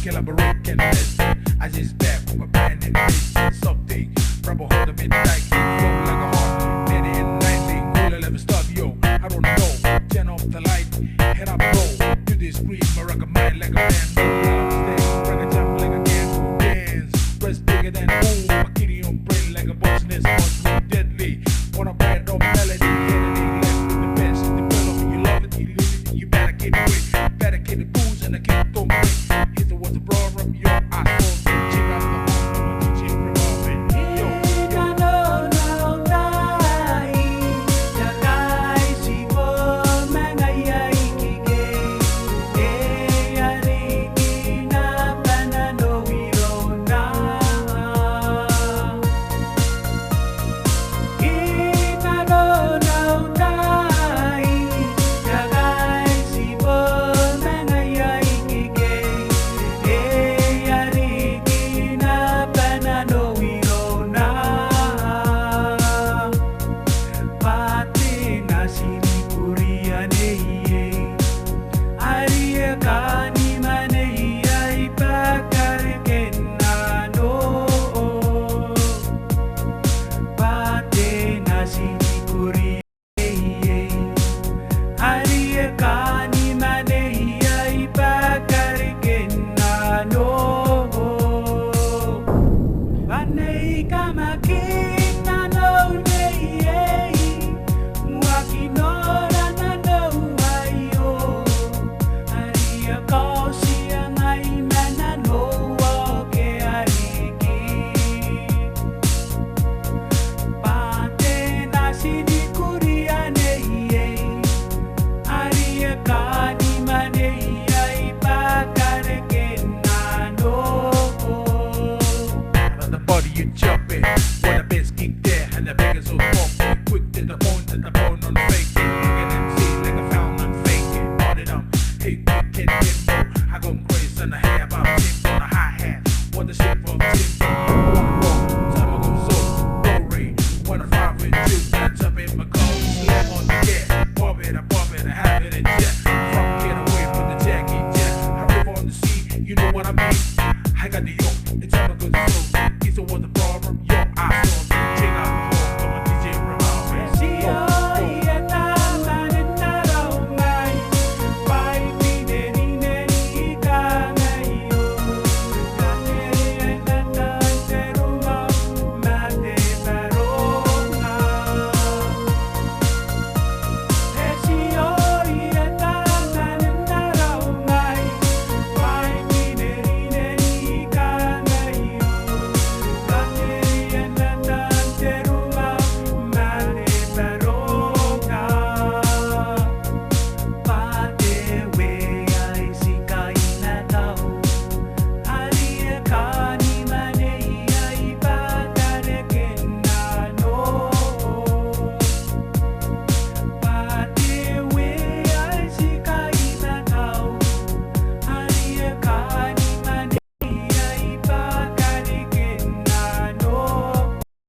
collaborate and listen. I just back with my brand new mission. Something, rubber hold them in tight. Flow like a heart, 90 and 90. Cool 11 start, yo. I don't know. Turn off the light, head up low. Do this scream, I rock a mind like a band. Stand, rock a jump like a can. Dance, press bigger than boom. My kitty on brain like a boss nest. Much deadly. Wanna brand on melody. Kennedy left with the best. Develop, you love it, you live it. You better get it quick. Better get the booze and the kick don't break. Here's the what's the problem, yo. I saw it. Check out the home, DJ revolving. Yo, yo. Kamakin, nanou, wakinora nanou ayo. Aria kausi angai nanou oke ariki. Pate nasi di kuriane aria kani mane ai pakareke nanou. The body you jumping, when the bass kick there and the bangers will bump. Quick to the bone on the fake. Look at them see like a found on fake. Party them, hey quick get tempo. I go crazy and I have about tip on the hi-hat. What the shit from tip. Wanna roll, time I go so, go ring. Wanna fire with you, jump in my car, slam on the gas. Pump it, I have it in jet. From get away with the jacket, jet. I rip on the sea, you know what I mean. I got the yoke, it's all a good soul. He's the one the problem, yo, I saw him. Check out the hole.